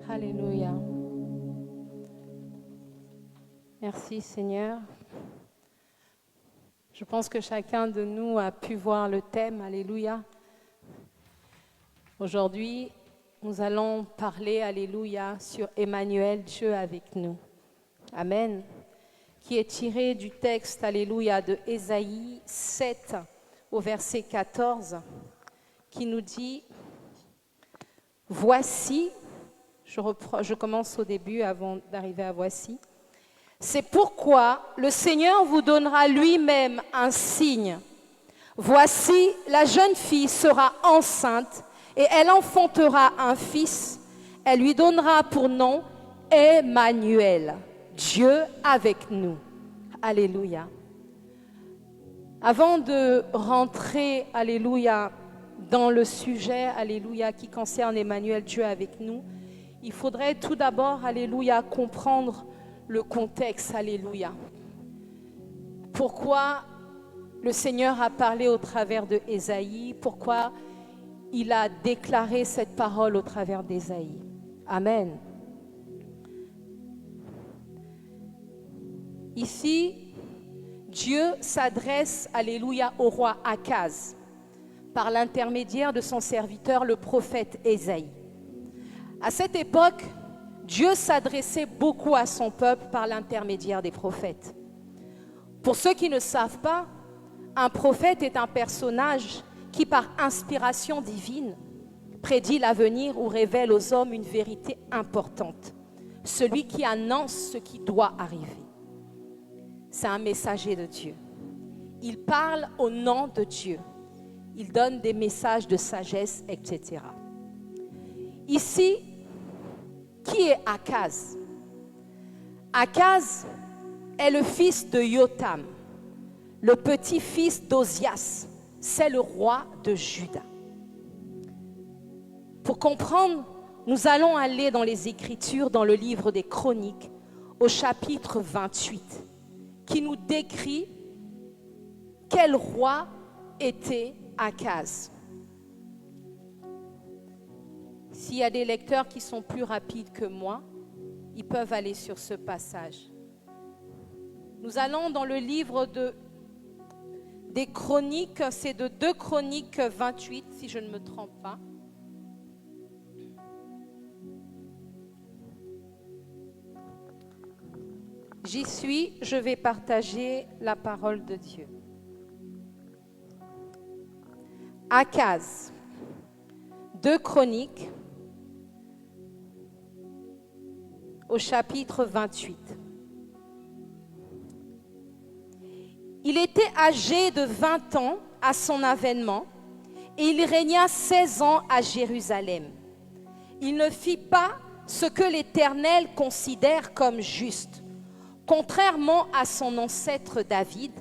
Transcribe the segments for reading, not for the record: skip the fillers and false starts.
Alléluia. Merci Seigneur. Je pense que chacun de nous a pu voir le thème. Alléluia. Aujourd'hui, nous allons parler, Alléluia, sur Emmanuel, Dieu avec nous. Amen. Qui est tiré du texte, Alléluia, de Ésaïe 7 au verset 14, qui nous dit « Voici », je commence au début avant d'arriver à « Voici ». C'est pourquoi le Seigneur vous donnera lui-même un signe. Voici, la jeune fille sera enceinte et elle enfantera un fils. Elle lui donnera pour nom Emmanuel, Dieu avec nous. Alléluia. Avant de rentrer, alléluia, dans le sujet, alléluia, qui concerne Emmanuel, Dieu avec nous, il faudrait tout d'abord, alléluia, comprendre le contexte, alléluia. Pourquoi le Seigneur a parlé au travers de Ésaïe, pourquoi il a déclaré cette parole au travers d'Ésaïe. Amen. Ici, Dieu s'adresse, alléluia, au roi Akaz, par l'intermédiaire de son serviteur, le prophète Ésaïe. À cette époque, Dieu s'adressait beaucoup à son peuple par l'intermédiaire des prophètes. Pour ceux qui ne savent pas, un prophète est un personnage qui, par inspiration divine, prédit l'avenir ou révèle aux hommes une vérité importante. Celui qui annonce ce qui doit arriver. C'est un messager de Dieu. Il parle au nom de Dieu. Il donne des messages de sagesse, etc. Ici, qui est Akaz? Akaz est le fils de Yotam, le petit-fils d'Ozias. C'est le roi de Juda. Pour comprendre, nous allons aller dans les Écritures, dans le livre des Chroniques, au chapitre 28, qui nous décrit quel roi était Akaz. S'il y a des lecteurs qui sont plus rapides que moi, ils peuvent aller sur ce passage. Nous allons dans le livre des Chroniques, c'est de 2 Chroniques 28, si je ne me trompe pas. J'y suis, je vais partager la parole de Dieu. Akaz, 2 Chroniques, au chapitre 28. Il était âgé de 20 ans à son avènement et il régna 16 ans à Jérusalem. Il ne fit pas ce que l'Éternel considère comme juste, contrairement à son ancêtre David,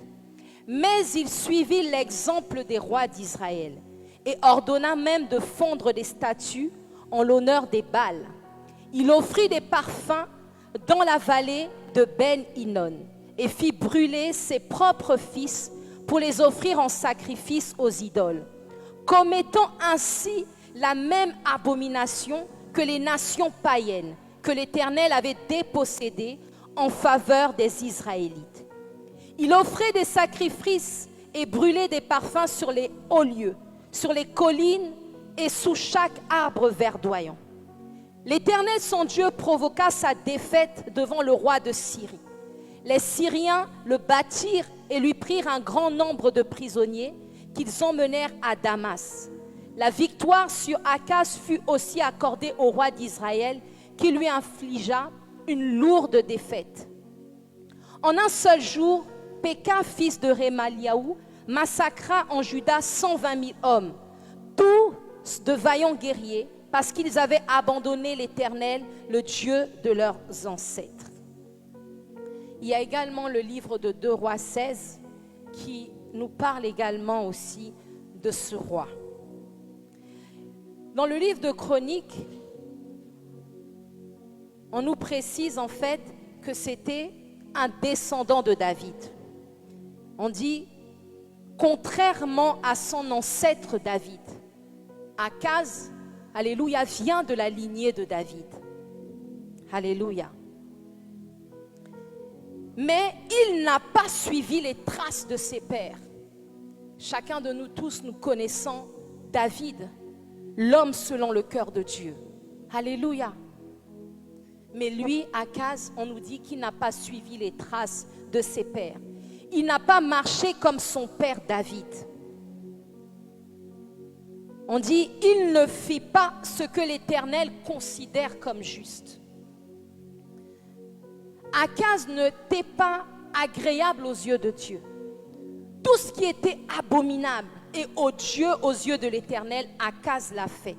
mais il suivit l'exemple des rois d'Israël et ordonna même de fondre des statues en l'honneur des Baals. Il offrit des parfums dans la vallée de Ben-Hinnon et fit brûler ses propres fils pour les offrir en sacrifice aux idoles, commettant ainsi la même abomination que les nations païennes que l'Éternel avait dépossédées en faveur des Israélites. Il offrait des sacrifices et brûlait des parfums sur les hauts lieux, sur les collines et sous chaque arbre verdoyant. L'Éternel, son Dieu, provoqua sa défaite devant le roi de Syrie. Les Syriens le battirent et lui prirent un grand nombre de prisonniers qu'ils emmenèrent à Damas. La victoire sur Akaz fut aussi accordée au roi d'Israël qui lui infligea une lourde défaite. En un seul jour, Péka, fils de Remaliaou, massacra en Juda 120 000 hommes, tous de vaillants guerriers, parce qu'ils avaient abandonné l'Éternel, le Dieu de leurs ancêtres. Il y a également le livre de 2 Rois 16 qui nous parle également aussi de ce roi. Dans le livre de Chroniques, on nous précise en fait que c'était un descendant de David. On dit, contrairement à son ancêtre David, Akaz, alléluia, vient de la lignée de David. Alléluia. Mais il n'a pas suivi les traces de ses pères. Chacun de nous tous, nous connaissons David, l'homme selon le cœur de Dieu. Alléluia. Mais lui, Akaz, on nous dit qu'il n'a pas suivi les traces de ses pères. Il n'a pas marché comme son père David. On dit, il ne fit pas ce que l'Éternel considère comme juste. Akaz n'était pas agréable aux yeux de Dieu. Tout ce qui était abominable et odieux aux yeux de l'Éternel, Akaz l'a fait.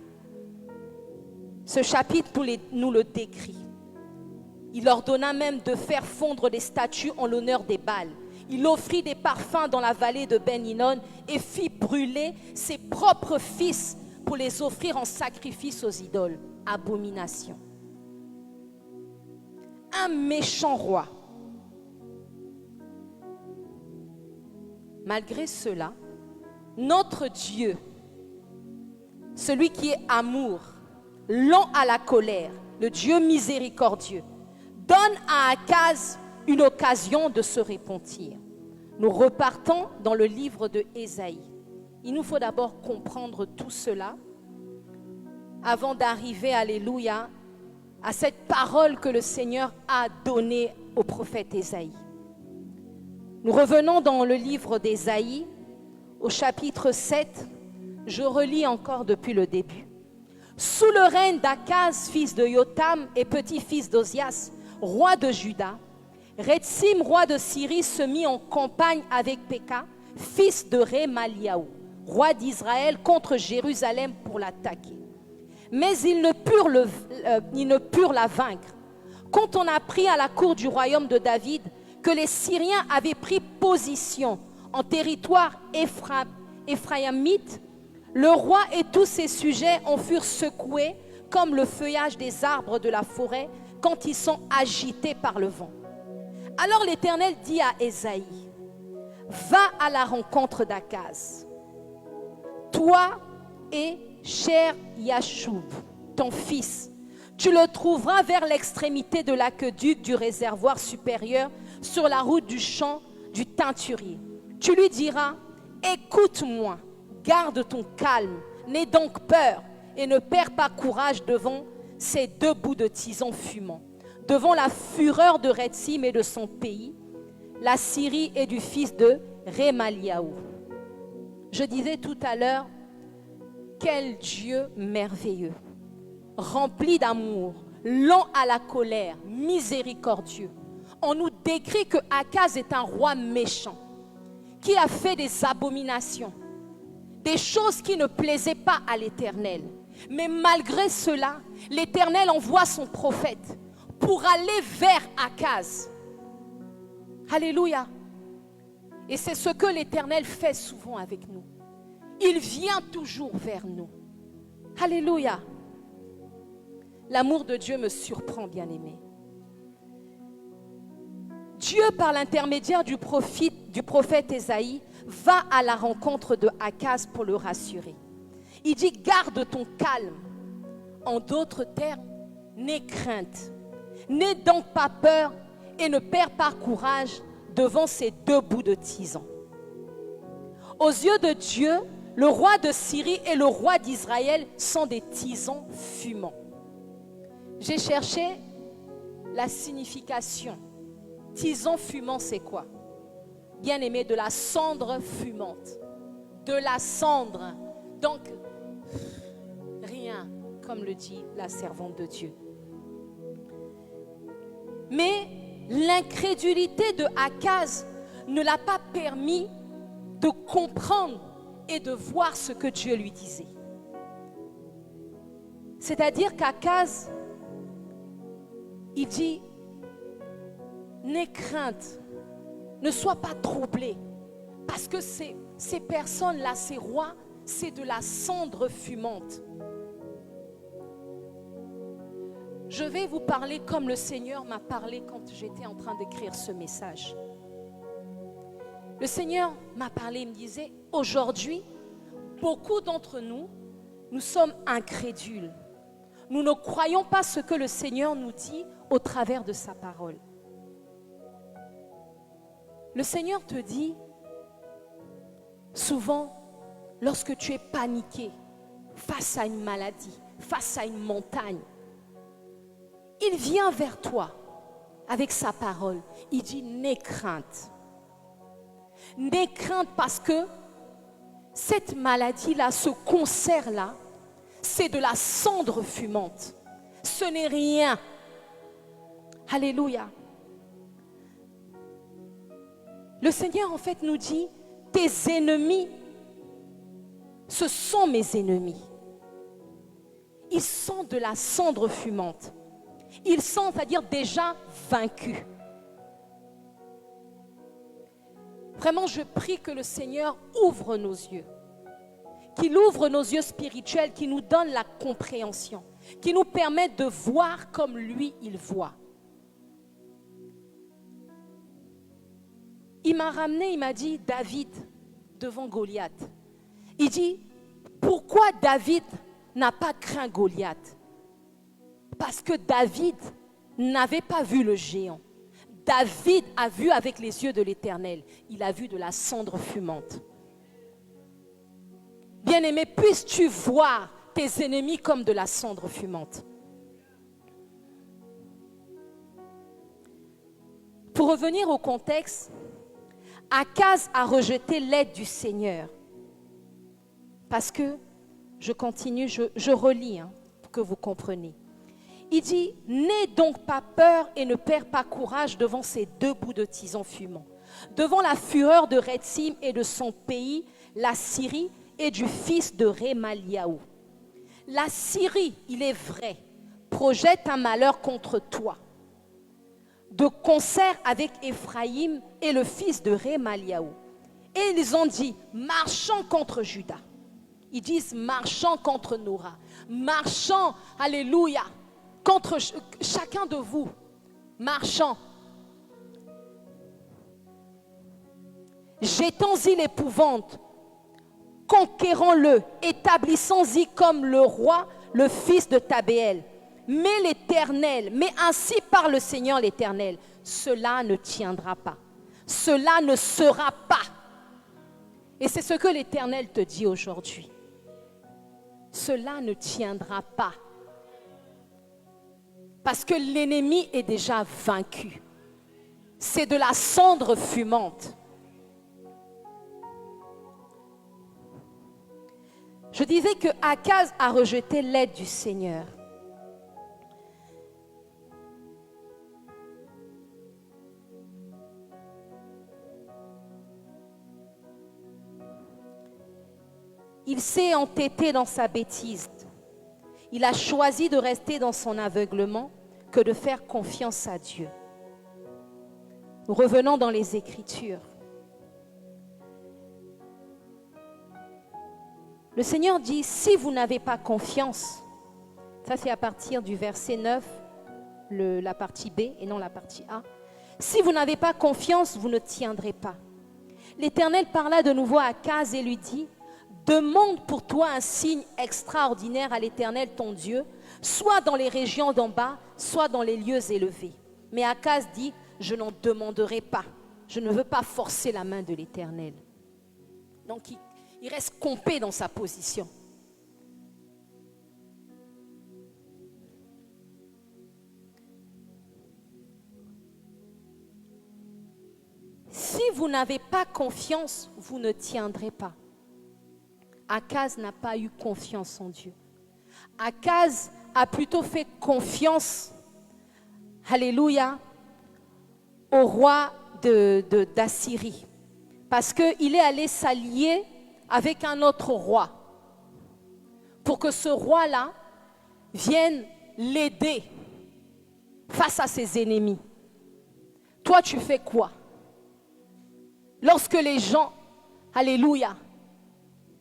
Ce chapitre nous le décrit. Il ordonna même de faire fondre des statues en l'honneur des Baals. Il offrit des parfums dans la vallée de Ben-Hinnom et fit brûler ses propres fils pour les offrir en sacrifice aux idoles. Abomination. Un méchant roi. Malgré cela, notre Dieu, celui qui est amour, lent à la colère, le Dieu miséricordieux, donne à Akaz une occasion de se repentir. Nous repartons dans le livre de Ésaïe. Il nous faut d'abord comprendre tout cela avant d'arriver, alléluia, à cette parole que le Seigneur a donnée au prophète Ésaïe. Nous revenons dans le livre d'Ésaïe, au chapitre 7. Je relis encore depuis le début. Sous le règne d'Akaz, fils de Yotam et petit-fils d'Ozias, roi de Juda, Retsim, roi de Syrie, se mit en campagne avec Péka, fils de Remaliaou, roi d'Israël, contre Jérusalem pour l'attaquer. Mais ils ne purent la vaincre. Quand on apprit à la cour du royaume de David que les Syriens avaient pris position en territoire éphraïmite, le roi et tous ses sujets en furent secoués comme le feuillage des arbres de la forêt quand ils sont agités par le vent. Alors l'Éternel dit à Ésaïe, va à la rencontre d'Akaz, toi et cher Yachoub, ton fils, tu le trouveras vers l'extrémité de l'aqueduc du réservoir supérieur sur la route du champ du teinturier. Tu lui diras, écoute-moi, garde ton calme, n'aie donc peur et ne perds pas courage devant ces deux bouts de tison fumant, devant la fureur de Retsim et de son pays, la Syrie et du fils de Remaliaou. Je disais tout à l'heure, quel Dieu merveilleux, rempli d'amour, lent à la colère, miséricordieux. On nous décrit que Akaz est un roi méchant, qui a fait des abominations, des choses qui ne plaisaient pas à l'Éternel. Mais malgré cela, l'Éternel envoie son prophète pour aller vers Akaz. Alléluia. Et c'est ce que l'Éternel fait souvent avec nous. Il vient toujours vers nous. Alléluia. L'amour de Dieu me surprend, bien-aimé. Dieu, par l'intermédiaire du prophète Ésaïe, va à la rencontre de Akaz pour le rassurer. Il dit, garde ton calme. En d'autres termes, n'aie crainte. N'aie donc pas peur et ne perds pas courage devant ces deux bouts de tison. Aux yeux de Dieu, le roi de Syrie et le roi d'Israël sont des tisons fumants. J'ai cherché la signification. Tison fumant, c'est quoi? Bien-aimé, de la cendre fumante. De la cendre. Donc, rien, comme le dit la servante de Dieu. Mais l'incrédulité de Akaz ne l'a pas permis de comprendre et de voir ce que Dieu lui disait. C'est-à-dire qu'Akaz, il dit, n'aie crainte, ne sois pas troublé, parce que ces personnes-là, ces rois, c'est de la cendre fumante. Je vais vous parler comme le Seigneur m'a parlé quand j'étais en train d'écrire ce message. Le Seigneur m'a parlé, il me disait, aujourd'hui, beaucoup d'entre nous, nous sommes incrédules. Nous ne croyons pas ce que le Seigneur nous dit au travers de sa parole. Le Seigneur te dit, souvent, lorsque tu es paniqué face à une maladie, face à une montagne, il vient vers toi avec sa parole. Il dit, n'aie crainte. N'aie crainte parce que cette maladie-là, ce cancer-là, c'est de la cendre fumante. Ce n'est rien. Alléluia. Le Seigneur, en fait, nous dit, tes ennemis, ce sont mes ennemis. Ils sont de la cendre fumante. Ils sont, c'est-à-dire déjà vaincus. Vraiment, je prie que le Seigneur ouvre nos yeux. Qu'il ouvre nos yeux spirituels, qu'il nous donne la compréhension, qu'il nous permette de voir comme lui, il voit. Il m'a ramené, il m'a dit, David, devant Goliath. Il dit, pourquoi David n'a pas craint Goliath? Parce que David n'avait pas vu le géant. David a vu avec les yeux de l'Éternel. Il a vu de la cendre fumante. Bien-aimé, puisses-tu voir tes ennemis comme de la cendre fumante. Pour revenir au contexte, Akaz a rejeté l'aide du Seigneur. Parce que, je continue, je relis pour que vous compreniez. Il dit, n'aie donc pas peur et ne perds pas courage devant ces deux bouts de tison fumant, devant la fureur de Retsim et de son pays, la Syrie et du fils de Rémaliaou. La Syrie, il est vrai, projette un malheur contre toi, de concert avec Éphraïm et le fils de Rémaliaou. Et ils ont dit, marchons contre Juda. Ils disent, marchons contre Nora. Marchons, alléluia, contre chacun de vous. Marchons. Jetons-y l'épouvante. Conquérons-le. Établissons-y comme le roi, le fils de Tabéel. Mais l'Éternel, mais ainsi par le Seigneur l'Éternel, cela ne tiendra pas. Cela ne sera pas. Et c'est ce que l'Éternel te dit aujourd'hui. Cela ne tiendra pas. Parce que l'ennemi est déjà vaincu. C'est de la cendre fumante. Je disais que Akaz a rejeté l'aide du Seigneur. Il s'est entêté dans sa bêtise. Il a choisi de rester dans son aveuglement que de faire confiance à Dieu. Nous revenons dans les Écritures. Le Seigneur dit, si vous n'avez pas confiance, ça c'est à partir du verset 9, la partie B et non la partie A. Si vous n'avez pas confiance, vous ne tiendrez pas. L'Éternel parla de nouveau à Akaz et lui dit, demande pour toi un signe extraordinaire à l'Éternel ton Dieu, soit dans les régions d'en bas, soit dans les lieux élevés. Mais Akaz dit, je n'en demanderai pas. Je ne veux pas forcer la main de l'Éternel. Donc il reste campé dans sa position. Si vous n'avez pas confiance, vous ne tiendrez pas. Akaz n'a pas eu confiance en Dieu. Akaz a plutôt fait confiance, alléluia, au roi d'Assyrie. Parce qu'il est allé s'allier avec un autre roi. Pour que ce roi-là vienne l'aider face à ses ennemis. Toi, tu fais quoi? Lorsque les gens, alléluia,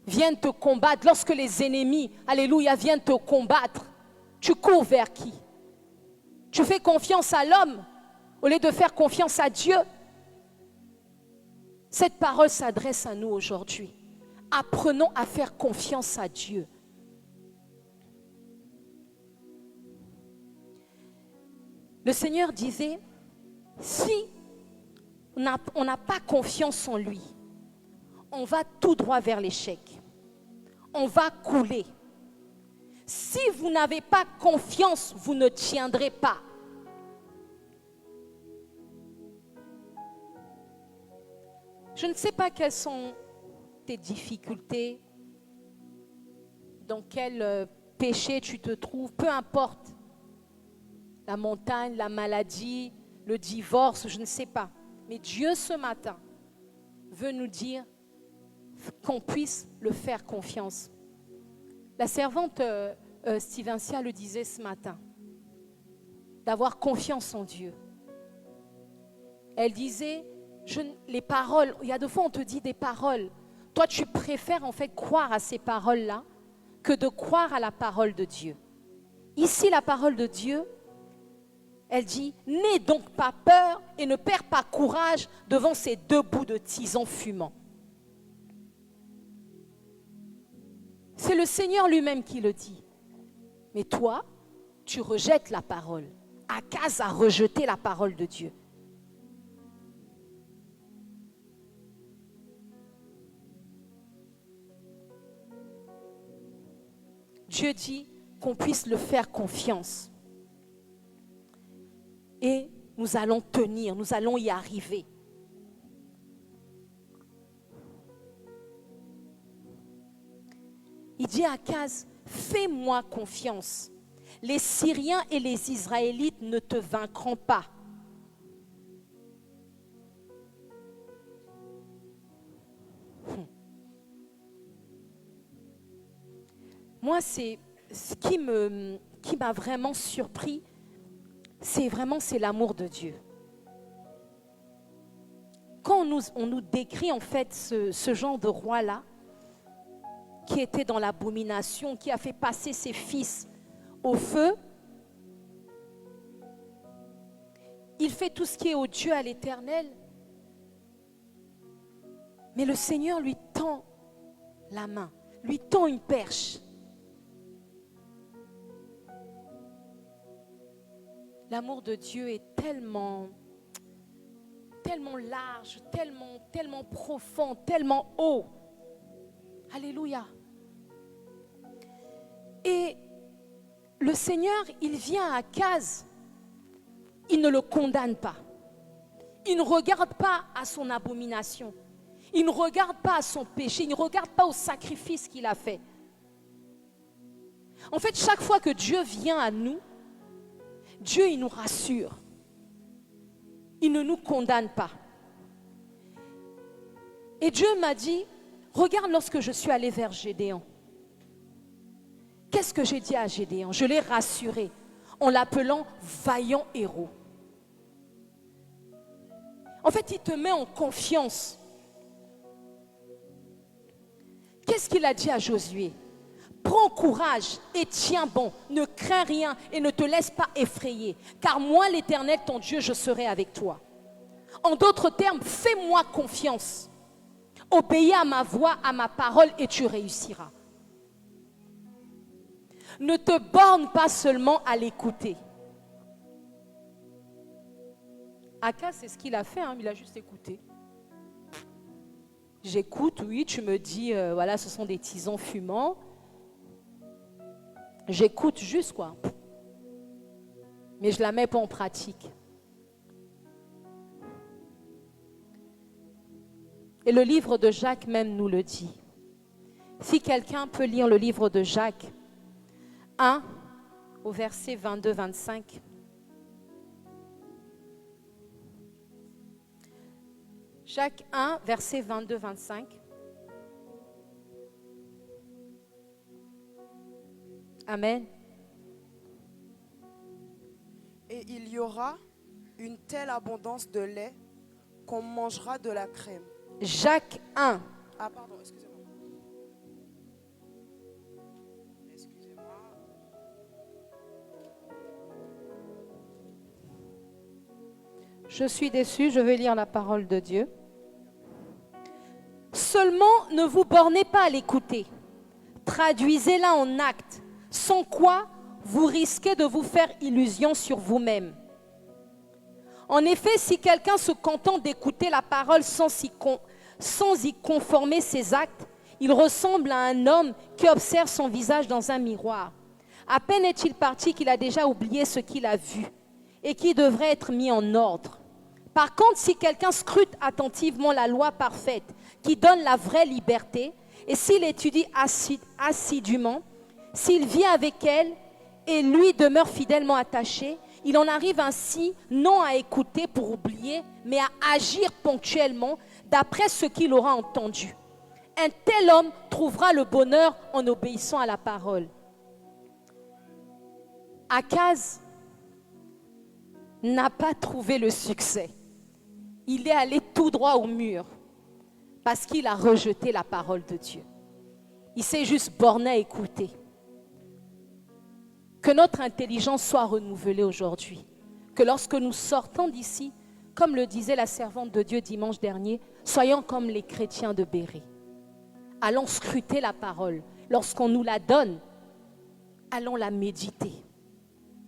viennent te combattre, lorsque les ennemis, alléluia, viennent te combattre, tu cours vers qui? Tu fais confiance à l'homme au lieu de faire confiance à Dieu. Cette parole s'adresse à nous aujourd'hui. Apprenons à faire confiance à Dieu. Le Seigneur disait, si on n'a pas confiance en lui, on va tout droit vers l'échec. On va couler. Si vous n'avez pas confiance, vous ne tiendrez pas. Je ne sais pas quelles sont tes difficultés, dans quel péché tu te trouves, peu importe. La montagne, la maladie, le divorce, je ne sais pas. Mais Dieu, ce matin, veut nous dire qu'on puisse le faire confiance. La servante Stevencia le disait ce matin, d'avoir confiance en Dieu. Elle disait, les paroles, il y a des fois on te dit des paroles. Toi, tu préfères en fait croire à ces paroles-là que de croire à la parole de Dieu. Ici, la parole de Dieu, elle dit, n'aie donc pas peur et ne perds pas courage devant ces deux bouts de tison fumant. C'est le Seigneur lui-même qui le dit. Mais toi, tu rejettes la parole. Akaz a rejeté la parole de Dieu. Dieu dit qu'on puisse le faire confiance. Et nous allons tenir, nous allons y arriver. Il dit à Akaz, fais-moi confiance. Les Syriens et les Israélites ne te vaincront pas. Moi, c'est ce qui m'a vraiment surpris, c'est l'amour de Dieu. Quand on nous décrit en fait ce genre de roi-là, qui était dans l'abomination, qui a fait passer ses fils au feu, il fait tout ce qui est odieux à l'Éternel. Mais le Seigneur lui tend la main, lui tend une perche. L'amour de Dieu est tellement large, tellement profond, tellement haut. Alléluia. Et le Seigneur, il vient à Akaz, il ne le condamne pas. Il ne regarde pas à son abomination. Il ne regarde pas à son péché. Il ne regarde pas au sacrifice qu'il a fait. En fait, chaque fois que Dieu vient à nous, Dieu, il nous rassure. Il ne nous condamne pas. Et Dieu m'a dit, regarde lorsque je suis allée vers Gédéon. Qu'est-ce que j'ai dit à Gédéon? Je l'ai rassuré en l'appelant vaillant héros. En fait, il te met en confiance. Qu'est-ce qu'il a dit à Josué? Prends courage et tiens bon, ne crains rien et ne te laisse pas effrayer, car moi, l'Éternel, ton Dieu, je serai avec toi. En d'autres termes, fais-moi confiance. Obéis à ma voix, à ma parole et tu réussiras. Ne te borne pas seulement à l'écouter. Akaz, c'est ce qu'il a fait, il a juste écouté. J'écoute, oui, tu me dis, voilà, ce sont des tisons fumants. J'écoute juste, quoi. Mais je ne la mets pas en pratique. Et le livre de Jacques même nous le dit. Si quelqu'un peut lire le livre de Jacques 1, au verset 22-25. Jacques 1, verset 22-25. Amen. Et il y aura une telle abondance de lait qu'on mangera de la crème. Jacques 1. Ah pardon, excusez-moi. Je suis déçue, je vais lire la parole de Dieu. Seulement, ne vous bornez pas à l'écouter. Traduisez-la en actes, sans quoi vous risquez de vous faire illusion sur vous-même. En effet, si quelqu'un se contente d'écouter la parole sans y conformer ses actes, il ressemble à un homme qui observe son visage dans un miroir. À peine est-il parti qu'il a déjà oublié ce qu'il a vu et qui devrait être mis en ordre. Par contre, si quelqu'un scrute attentivement la loi parfaite qui donne la vraie liberté, et s'il étudie assidûment, s'il vit avec elle et lui demeure fidèlement attaché, il en arrive ainsi non à écouter pour oublier, mais à agir ponctuellement d'après ce qu'il aura entendu. Un tel homme trouvera le bonheur en obéissant à la parole. Akaz n'a pas trouvé le succès. Il est allé tout droit au mur parce qu'il a rejeté la parole de Dieu. Il s'est juste borné à écouter. Que notre intelligence soit renouvelée aujourd'hui. Que lorsque nous sortons d'ici, comme le disait la servante de Dieu dimanche dernier, soyons comme les chrétiens de Béret. Allons scruter la parole. Lorsqu'on nous la donne, allons la méditer.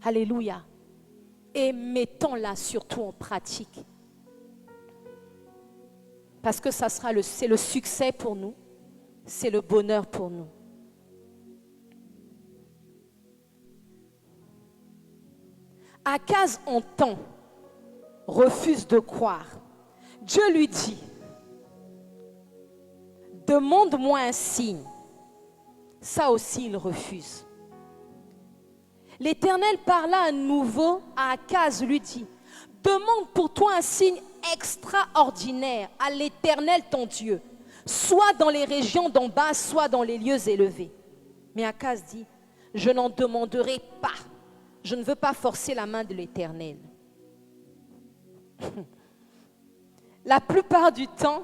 Alléluia. Et mettons-la surtout en pratique. Parce que c'est le succès pour nous. C'est le bonheur pour nous. Akaz entend, refuse de croire. Dieu lui dit, demande-moi un signe. Ça aussi, il refuse. L'Éternel parla à nouveau à Akaz, lui dit, demande pour toi un signe extraordinaire à l'Éternel ton Dieu, soit dans les régions d'en bas, soit dans les lieux élevés. Mais Akaz dit, je n'en demanderai pas. Je ne veux pas forcer la main de l'Éternel. La plupart du temps,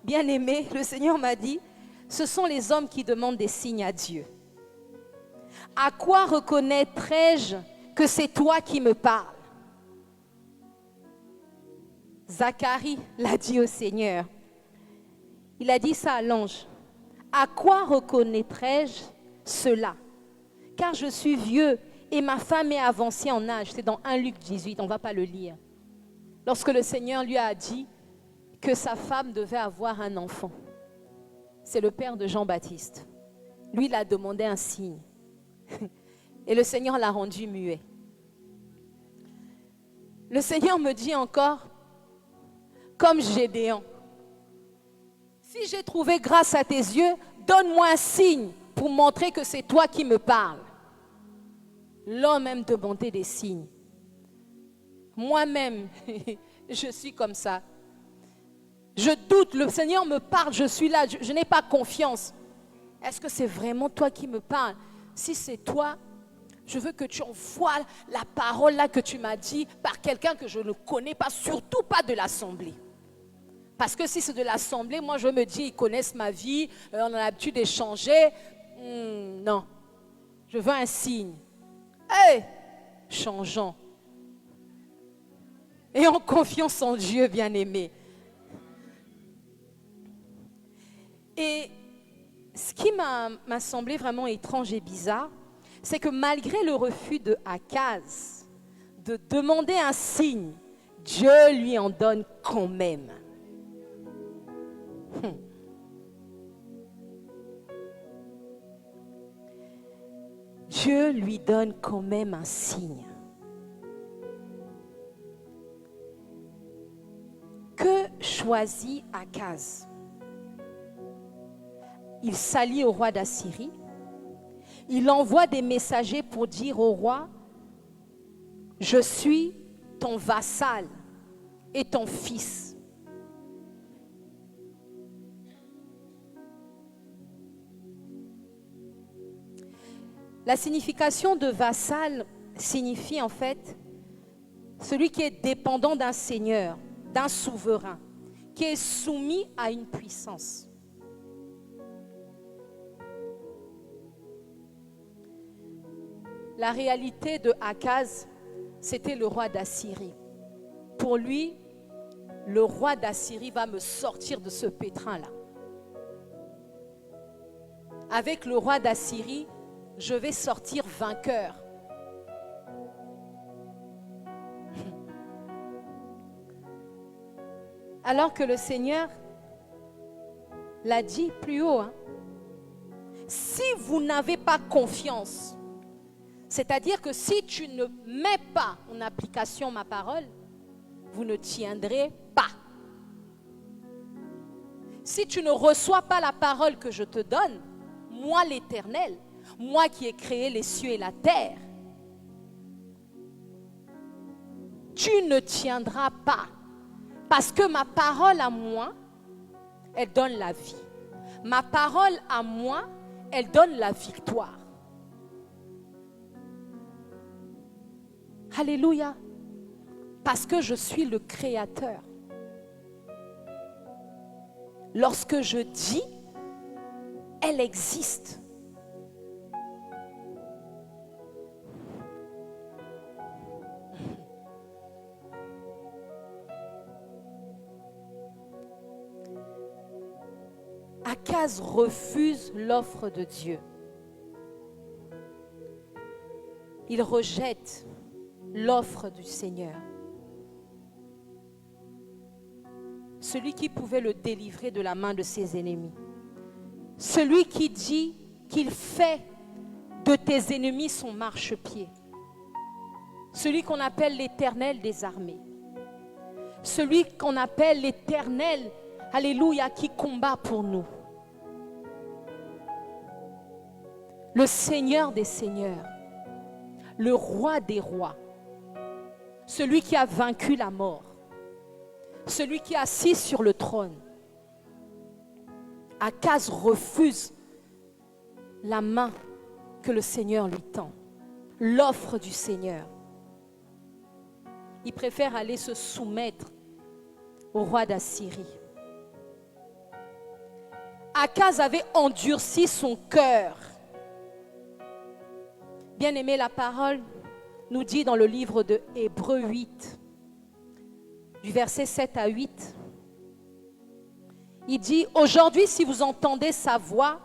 bien aimé, le Seigneur m'a dit, ce sont les hommes qui demandent des signes à Dieu. À quoi reconnaîtrai-je que c'est toi qui me parles? Zacharie l'a dit au Seigneur. Il a dit ça à l'ange. À quoi reconnaîtrai-je cela? Car je suis vieux et ma femme est avancée en âge. C'est dans 1 Luc 18, on ne va pas le lire. Lorsque le Seigneur lui a dit que sa femme devait avoir un enfant. C'est le père de Jean-Baptiste. Lui, il a demandé un signe. Et le Seigneur l'a rendu muet. Le Seigneur me dit encore, comme Gédéon, si j'ai trouvé grâce à tes yeux, donne-moi un signe pour montrer que c'est toi qui me parles. L'homme aime demander des signes. Moi-même, je suis comme ça. Je doute, le Seigneur me parle, je suis là, je n'ai pas confiance. Est-ce que c'est vraiment toi qui me parles? Si c'est toi, je veux que tu envoies la parole là que tu m'as dit par quelqu'un que je ne connais pas, surtout pas de l'assemblée. Parce que si c'est de l'assemblée, moi je me dis, ils connaissent ma vie, on a l'habitude d'échanger. Non, je veux un signe. Hey, changeons. Et en confiance en Dieu, bien-aimé. Et ce qui m'a semblé vraiment étrange et bizarre, c'est que malgré le refus de Akaz de demander un signe, Dieu lui en donne quand même. Dieu lui donne quand même un signe. Que choisit Akaz? Il s'allie au roi d'Assyrie. Il envoie des messagers pour dire au roi, je suis ton vassal et ton fils. La signification de vassal signifie en fait celui qui est dépendant d'un seigneur, d'un souverain, qui est soumis à une puissance. La réalité de Akaz, c'était le roi d'Assyrie. Pour lui, le roi d'Assyrie va me sortir de ce pétrin-là. Avec le roi d'Assyrie, je vais sortir vainqueur. Alors que le Seigneur l'a dit plus haut, hein. Si vous n'avez pas confiance, c'est-à-dire que si tu ne mets pas en application ma parole, vous ne tiendrez pas. Si tu ne reçois pas la parole que je te donne, moi l'Éternel, moi qui ai créé les cieux et la terre, tu ne tiendras pas. Parce que ma parole à moi, elle donne la vie. Ma parole à moi, elle donne la victoire. Alléluia. Parce que je suis le Créateur. Lorsque je dis, elle existe. Akaz refuse l'offre de Dieu. Il rejette l'offre du Seigneur. Celui qui pouvait le délivrer de la main de ses ennemis. Celui qui dit qu'il fait de tes ennemis son marchepied. Celui qu'on appelle l'Éternel des armées. Celui qu'on appelle l'Éternel, alléluia, qui combat pour nous. Le Seigneur des seigneurs, le roi des rois, celui qui a vaincu la mort, celui qui est assis sur le trône. Akaz refuse la main que le Seigneur lui tend, l'offre du Seigneur. Il préfère aller se soumettre au roi d'Assyrie. Akaz avait endurci son cœur. Bien-aimé, la parole nous dit dans le livre de Hébreux 8, du verset 7 à 8, il dit, « Aujourd'hui, si vous entendez sa voix,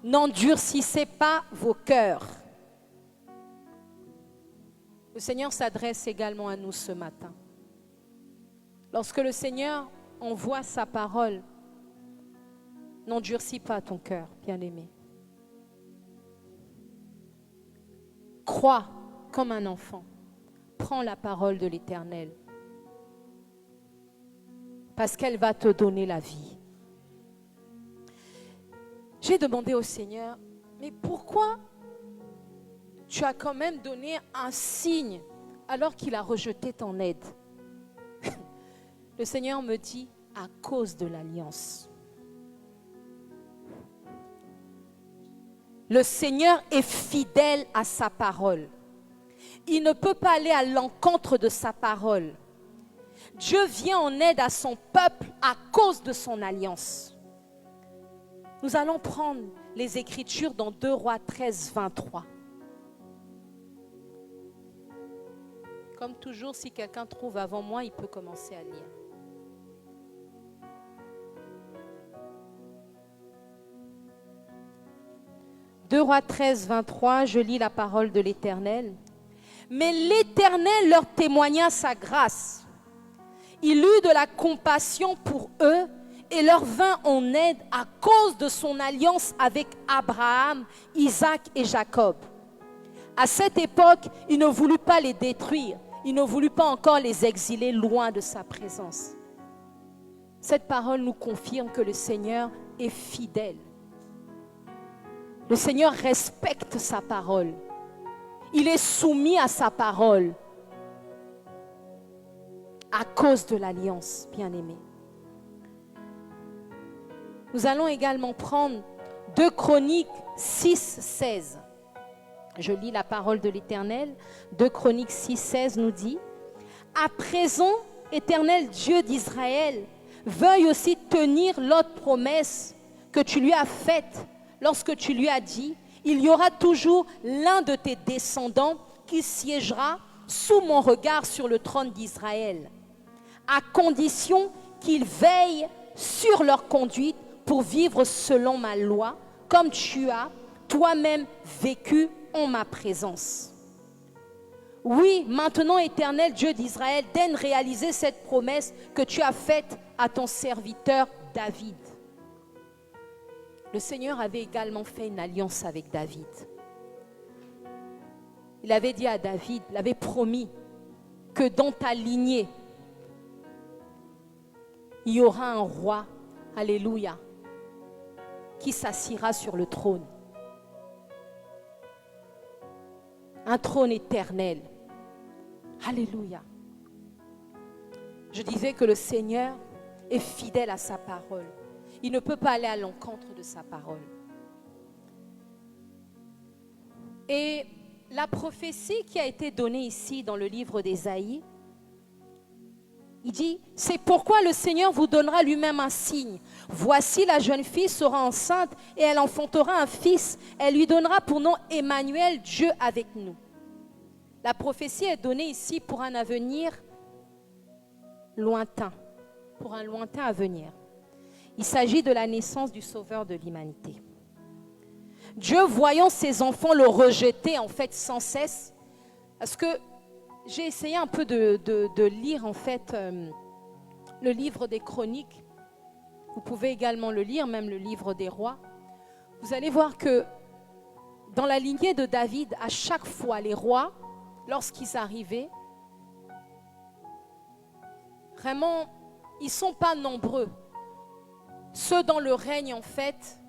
n'endurcissez pas vos cœurs. » Le Seigneur s'adresse également à nous ce matin. Lorsque le Seigneur envoie sa parole, n'endurcis pas ton cœur, bien-aimé. Crois comme un enfant. Prends la parole de l'Éternel. Parce qu'elle va te donner la vie. J'ai demandé au Seigneur, mais pourquoi tu as quand même donné un signe alors qu'il a rejeté ton aide? Le Seigneur me dit, à cause de l'alliance. Le Seigneur est fidèle à sa parole. Il ne peut pas aller à l'encontre de sa parole. Dieu vient en aide à son peuple à cause de son alliance. Nous allons prendre les Écritures dans 2 Rois 13, 23. Comme toujours, si quelqu'un trouve avant moi, il peut commencer à lire. « 2 Rois 13, 23, je lis la parole de l'Éternel. « Mais l'Éternel leur témoigna sa grâce. Il eut de la compassion pour eux et leur vint en aide à cause de son alliance avec Abraham, Isaac et Jacob. À cette époque, il ne voulut pas les détruire. Il ne voulut pas encore les exiler loin de sa présence. » Cette parole nous confirme que le Seigneur est fidèle. Le Seigneur respecte sa parole. Il est soumis à sa parole à cause de l'alliance, bien-aimé. Nous allons également prendre 2 Chroniques 6, 16. Je lis la parole de l'Éternel. 2 Chroniques 6, 16 nous dit, « À présent, Éternel Dieu d'Israël, veuille aussi tenir l'autre promesse que tu lui as faite lorsque tu lui as dit, il y aura toujours l'un de tes descendants qui siégera sous mon regard sur le trône d'Israël, à condition qu'il veille sur leur conduite pour vivre selon ma loi, comme tu as toi-même vécu en ma présence. » oui, maintenant, Éternel Dieu d'Israël, daigne réaliser cette promesse que tu as faite à ton serviteur David. Le Seigneur avait également fait une alliance avec David. Il avait dit à David, il avait promis que dans ta lignée, il y aura un roi, alléluia, qui s'assiera sur le trône. Un trône éternel. Alléluia. Je disais que le Seigneur est fidèle à sa parole. Il ne peut pas aller à l'encontre de sa parole. Et la prophétie qui a été donnée ici dans le livre d'Ésaïe, il dit, c'est pourquoi le Seigneur vous donnera lui-même un signe. Voici, la jeune fille sera enceinte et elle enfantera un fils. Elle lui donnera pour nom Emmanuel, Dieu avec nous. La prophétie est donnée ici pour un avenir lointain, pour un lointain avenir. Il s'agit de la naissance du Sauveur de l'humanité. Dieu, voyant ses enfants le rejeter en fait sans cesse, parce que j'ai essayé un peu de lire en fait le livre des Chroniques. Vous pouvez également le lire, même le livre des Rois. Vous allez voir que dans la lignée de David, à chaque fois, les rois, lorsqu'ils arrivaient, vraiment, ils ne sont pas nombreux. Ceux dans le règne, en fait,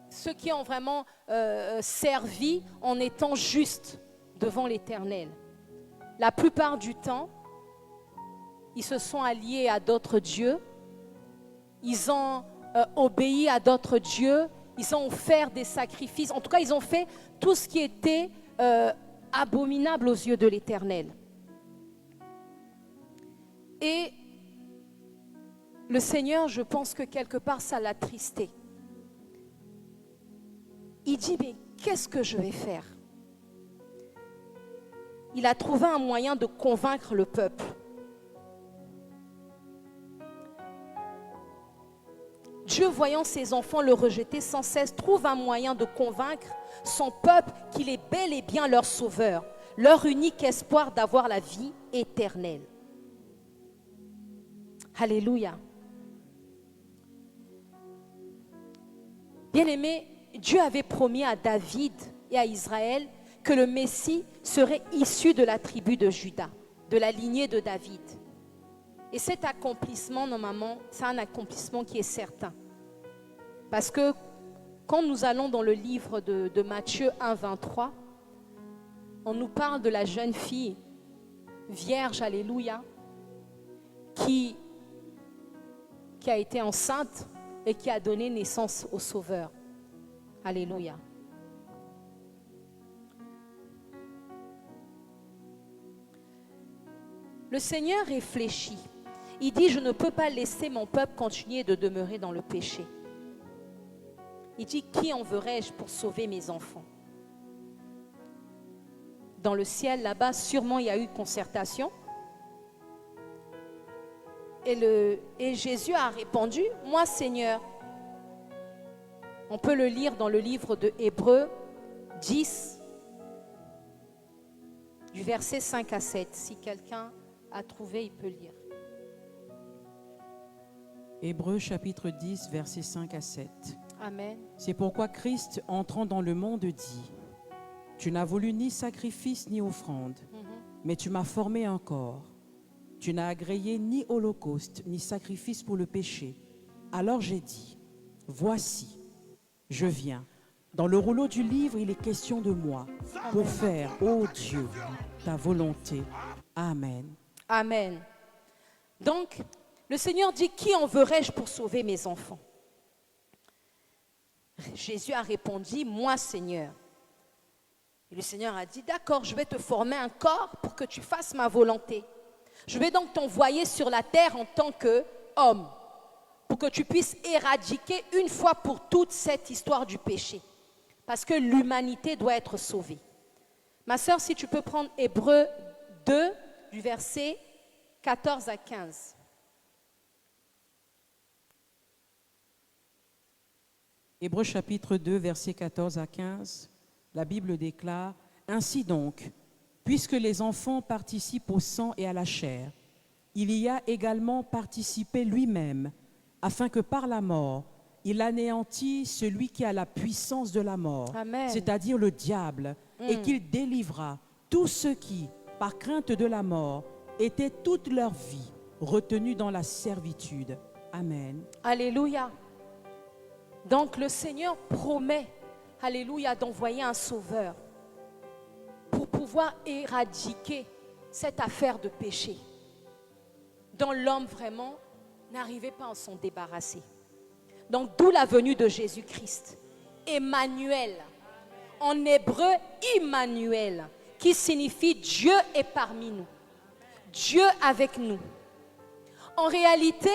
ceux qui ont vraiment servi en étant justes devant l'Éternel. La plupart du temps, ils se sont alliés à d'autres dieux, ils ont obéi à d'autres dieux, ils ont offert des sacrifices. En tout cas, ils ont fait tout ce qui était abominable aux yeux de l'Éternel. Et le Seigneur, je pense que quelque part, ça l'a attristé. Il dit, mais qu'est-ce que je vais faire? Il a trouvé un moyen de convaincre le peuple. Dieu, voyant ses enfants le rejeter sans cesse, trouve un moyen de convaincre son peuple qu'il est bel et bien leur sauveur, leur unique espoir d'avoir la vie éternelle. Alléluia. Bien-aimé, Dieu avait promis à David et à Israël que le Messie serait issu de la tribu de Juda, de la lignée de David. Et cet accomplissement, normalement, c'est un accomplissement qui est certain. Parce que quand nous allons dans le livre de Matthieu 1, 23, on nous parle de la jeune fille vierge, alléluia, qui a été enceinte et qui a donné naissance au Sauveur. Alléluia. Le Seigneur réfléchit. Il dit, je ne peux pas laisser mon peuple continuer de demeurer dans le péché. Il dit, qui enverrai-je pour sauver mes enfants? Dans le ciel, là-bas, sûrement il y a eu concertation. Et Jésus a répondu, moi Seigneur. On peut le lire dans le livre de Hébreux 10, du verset 5 à 7. Si quelqu'un a trouvé, il peut lire. Hébreux chapitre 10, versets 5 à 7. Amen. C'est pourquoi Christ, entrant dans le monde, dit, tu n'as voulu ni sacrifice ni offrande, mais tu m'as formé un corps. Tu n'as agréé ni holocauste ni sacrifice pour le péché. Alors j'ai dit, voici, je viens. Dans le rouleau du livre, il est question de moi, pour faire, ô Dieu, ta volonté. Amen. Amen. Donc, le Seigneur dit, qui enverrai-je pour sauver mes enfants? Jésus a répondu, moi Seigneur. Et le Seigneur a dit, d'accord, je vais te former un corps pour que tu fasses ma volonté. Je vais donc t'envoyer sur la terre en tant qu'homme, pour que tu puisses éradiquer une fois pour toutes cette histoire du péché. Parce que l'humanité doit être sauvée. Ma sœur, si tu peux prendre Hébreux 2, du verset 14 à 15. Hébreux chapitre 2, versets 14 à 15, la Bible déclare, ainsi donc, Puisque les enfants participent au sang et à la chair, il y a également participé lui-même, afin que par la mort, il anéantisse celui qui a la puissance de la mort, Amen. c'est-à-dire le diable, et qu'il délivra tous ceux qui, par crainte de la mort, étaient toute leur vie retenus dans la servitude. Amen. Alléluia. Donc le Seigneur promet, alléluia, d'envoyer un sauveur pour pouvoir éradiquer cette affaire de péché dont l'homme vraiment n'arrivait pas à s'en débarrasser. Donc d'où la venue de Jésus-Christ. Emmanuel, en hébreu Immanuel, qui signifie Dieu est parmi nous, Dieu avec nous. En réalité,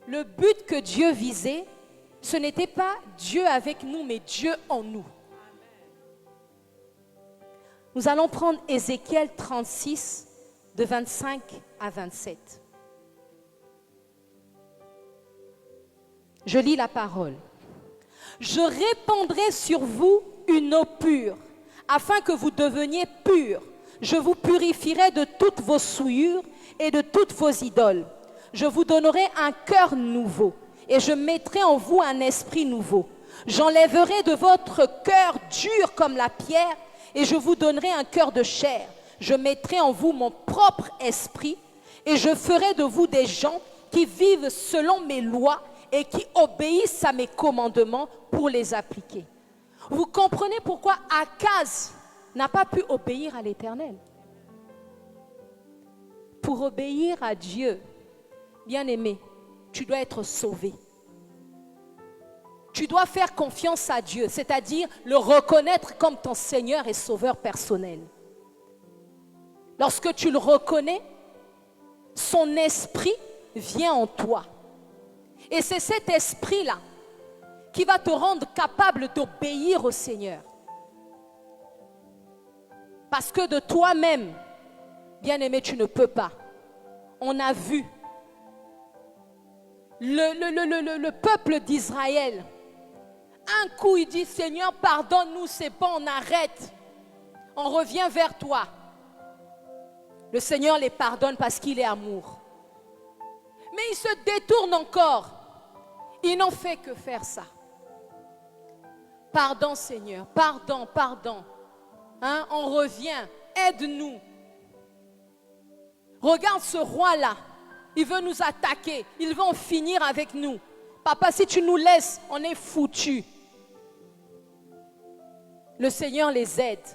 le but que Dieu visait, ce n'était pas Dieu avec nous, mais Dieu en nous. Nous allons prendre Ézéchiel 36, de 25 à 27. Je lis la parole. Je répandrai sur vous une eau pure, afin que vous deveniez purs. Je vous purifierai de toutes vos souillures et de toutes vos idoles. Je vous donnerai un cœur nouveau et je mettrai en vous un esprit nouveau. J'enlèverai de votre cœur dur comme la pierre et je vous donnerai un cœur de chair. Je mettrai en vous mon propre esprit et je ferai de vous des gens qui vivent selon mes lois et qui obéissent à mes commandements pour les appliquer. Vous comprenez pourquoi Akaz n'a pas pu obéir à l'Éternel? Pour obéir à Dieu, bien-aimé, tu dois être sauvé. Tu dois faire confiance à Dieu, c'est-à-dire le reconnaître comme ton Seigneur et Sauveur personnel. Lorsque tu le reconnais, son esprit vient en toi. Et c'est cet esprit-là qui va te rendre capable d'obéir au Seigneur. Parce que de toi-même, bien-aimé, tu ne peux pas. On a vu le peuple d'Israël. Un coup, il dit, Seigneur, pardonne-nous, c'est bon, on arrête. On revient vers toi. Le Seigneur les pardonne parce qu'il est amour. Mais ils se détournent encore. Ils n'ont fait que faire ça. Pardon, Seigneur, pardon, pardon. Hein, on revient, aide-nous. Regarde ce roi-là, il veut nous attaquer, il veut en finir avec nous. Papa, si tu nous laisses, on est foutus. Le Seigneur les aide.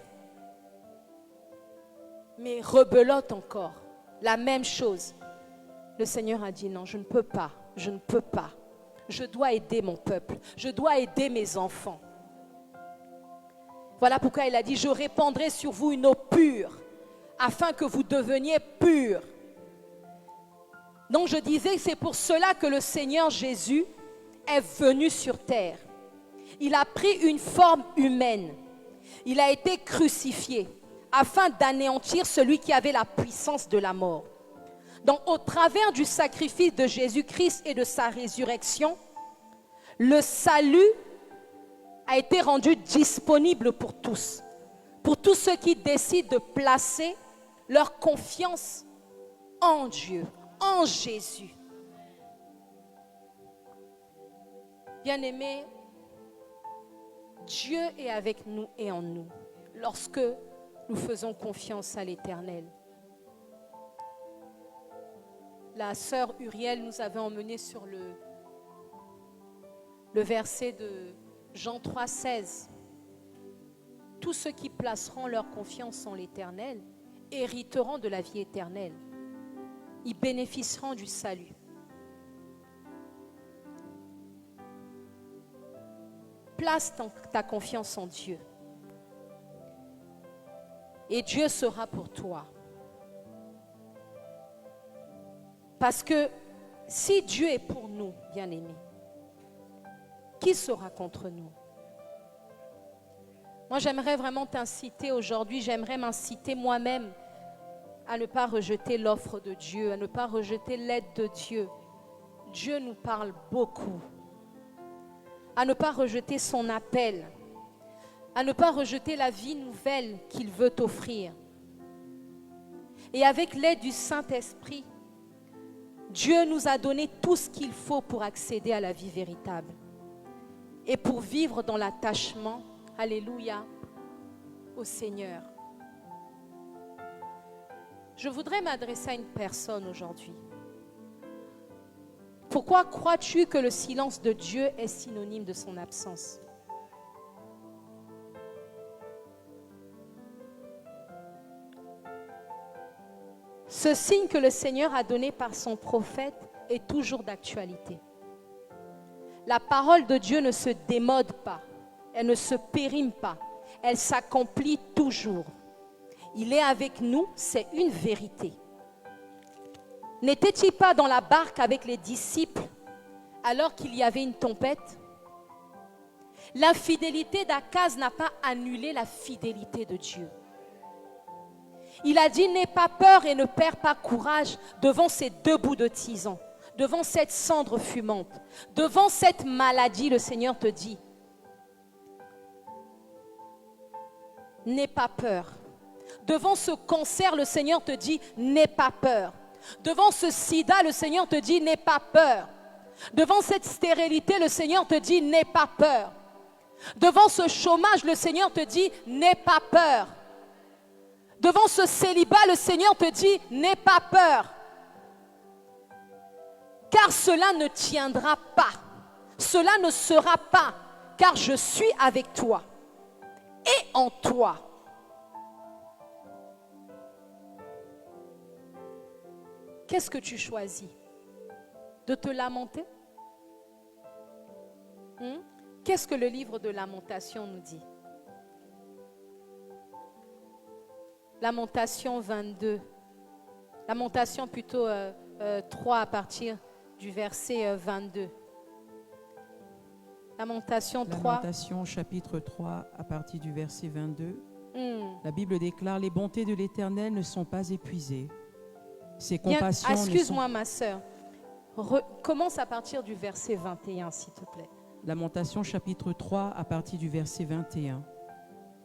Mais rebelote encore, la même chose. Le Seigneur a dit non, je ne peux pas, je ne peux pas. Je dois aider mon peuple, je dois aider mes enfants. Voilà pourquoi il a dit, je répandrai sur vous une eau pure, afin que vous deveniez purs. Donc je disais, c'est pour cela que le Seigneur Jésus est venu sur terre. Il a pris une forme humaine. Il a été crucifié, afin d'anéantir celui qui avait la puissance de la mort. Donc au travers du sacrifice de Jésus-Christ et de sa résurrection, le salut a été rendu disponible pour tous ceux qui décident de placer leur confiance en Dieu, en Jésus. Bien-aimés, Dieu est avec nous et en nous lorsque nous faisons confiance à l'Éternel. La sœur Uriel nous avait emmenés sur le verset de Jean 3,16. Tous ceux qui placeront leur confiance en l'Éternel hériteront de la vie éternelle. Ils bénéficieront du salut. Place ta confiance en Dieu. Et Dieu sera pour toi. Parce que si Dieu est pour nous, bien-aimés, qui sera contre nous? Moi, j'aimerais vraiment t'inciter aujourd'hui, j'aimerais m'inciter moi-même à ne pas rejeter l'offre de Dieu, à ne pas rejeter l'aide de Dieu. Dieu nous parle beaucoup. À ne pas rejeter son appel. à ne pas rejeter la vie nouvelle qu'il veut t'offrir. Et avec l'aide du Saint-Esprit, Dieu nous a donné tout ce qu'il faut pour accéder à la vie véritable et pour vivre dans l'attachement, alléluia, au Seigneur. Je voudrais m'adresser à une personne aujourd'hui. Pourquoi crois-tu que le silence de Dieu est synonyme de son absence? Ce signe que le Seigneur a donné par son prophète est toujours d'actualité. La parole de Dieu ne se démode pas, elle ne se périme pas, elle s'accomplit toujours. Il est avec nous, c'est une vérité. N'était-il pas dans la barque avec les disciples alors qu'il y avait une tempête? L'infidélité d'Akaz n'a pas annulé la fidélité de Dieu. Il a dit, n'aie pas peur et ne perds pas courage devant ces 2 bouts de tison, devant cette cendre fumante, devant cette maladie, le Seigneur te dit, n'aie pas peur. Devant ce cancer, le Seigneur te dit, n'aie pas peur. Devant ce sida, le Seigneur te dit, n'aie pas peur. Devant cette stérilité, le Seigneur te dit, n'aie pas peur. Devant ce chômage, le Seigneur te dit, n'aie pas peur. Devant ce célibat, le Seigneur te dit, n'aie pas peur. Car cela ne tiendra pas. Cela ne sera pas. Car je suis avec toi et en toi. Qu'est-ce que tu choisis? De te lamenter? Qu'est-ce que le livre de Lamentation nous dit? Lamentation 22. Lamentation plutôt 3 à partir du verset 22. Lamentation 3. Lamentation chapitre 3 à partir du verset 22. La Bible déclare, les bontés de l'Éternel ne sont pas épuisées. Ses compassions excuse-moi ma sœur. Commence à partir du verset 21 s'il te plaît. Lamentation chapitre 3 à partir du verset 21.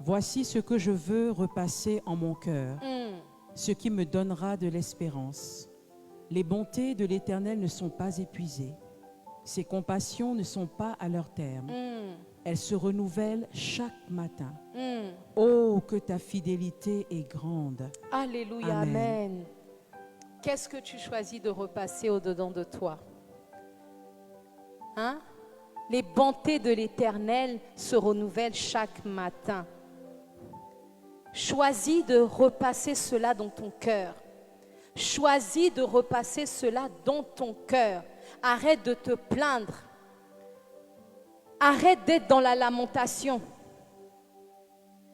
Voici ce que je veux repasser en mon cœur, ce qui me donnera de l'espérance. Les bontés de l'Éternel ne sont pas épuisées. Ses compassions ne sont pas à leur terme. Elles se renouvellent chaque matin. Oh, que ta fidélité est grande. Alléluia, amen. Qu'est-ce que tu choisis de repasser au-dedans de toi? Les bontés de l'Éternel se renouvellent chaque matin. Choisis de repasser cela dans ton cœur. Choisis de repasser cela dans ton cœur. Arrête de te plaindre. Arrête d'être dans la lamentation.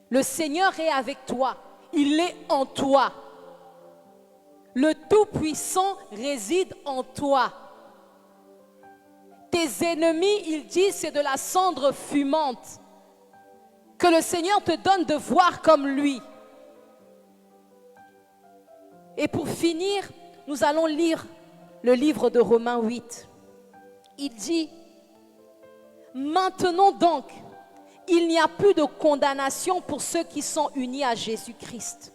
Le Seigneur est avec toi. Il est en toi. Le Tout-Puissant réside en toi. Tes ennemis, ils disent, c'est de la cendre fumante que le Seigneur te donne de voir comme lui. Et pour finir, nous allons lire le livre de Romains 8. Il dit, maintenant donc, il n'y a plus de condamnation pour ceux qui sont unis à Jésus-Christ.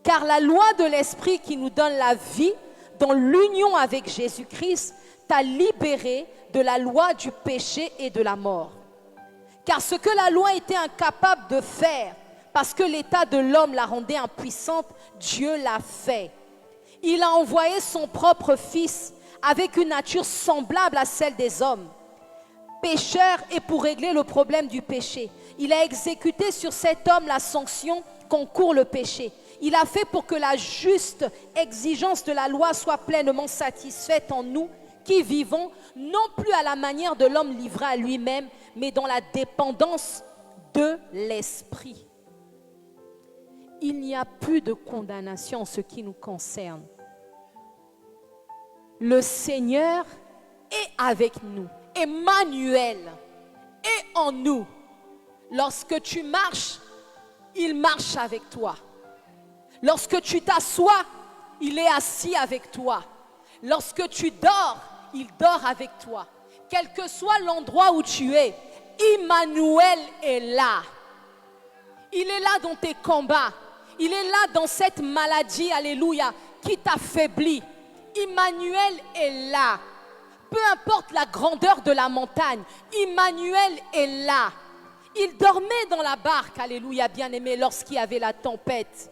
Car la loi de l'Esprit qui nous donne la vie dans l'union avec Jésus-Christ t'a libéré de la loi du péché et de la mort. Car ce que la loi était incapable de faire, parce que l'état de l'homme la rendait impuissante, Dieu l'a fait. Il a envoyé son propre Fils avec une nature semblable à celle des hommes, pécheur, et pour régler le problème du péché. Il a exécuté sur cet homme la sanction qu'encourt le péché. Il a fait pour que la juste exigence de la loi soit pleinement satisfaite en nous qui vivons, non plus à la manière de l'homme livré à lui-même, mais dans la dépendance de l'Esprit. Il n'y a plus de condamnation en ce qui nous concerne. Le Seigneur est avec nous. Emmanuel est en nous. Lorsque tu marches, il marche avec toi. Lorsque tu t'assois, il est assis avec toi. Lorsque tu dors, il dort avec toi. Quel que soit l'endroit où tu es, Emmanuel est là. Il est là dans tes combats. Il est là dans cette maladie, alléluia, qui t'affaiblit. Emmanuel est là. Peu importe la grandeur de la montagne, Emmanuel est là. Il dormait dans la barque, alléluia, bien-aimé, lorsqu'il y avait la tempête.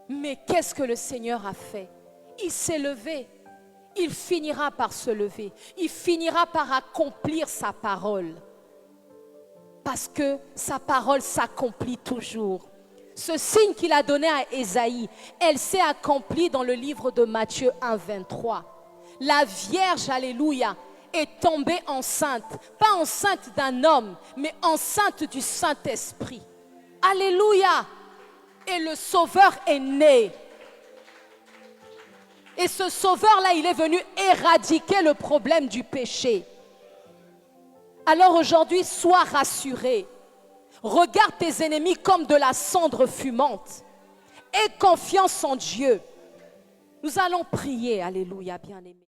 Mais qu'est-ce que le Seigneur a fait? Il s'est levé. Il finira par se lever. Il finira par accomplir sa parole. Parce que sa parole s'accomplit toujours. Ce signe qu'il a donné à Ésaïe, elle s'est accomplie dans le livre de Matthieu 1, 23. La Vierge, alléluia, est tombée enceinte. Pas enceinte d'un homme, mais enceinte du Saint-Esprit. Alléluia. Et le Sauveur est né. Et ce Sauveur-là, il est venu éradiquer le problème du péché. Alors aujourd'hui, sois rassuré. Regarde tes ennemis comme de la cendre fumante. Aie confiance en Dieu. Nous allons prier, alléluia, bien-aimés.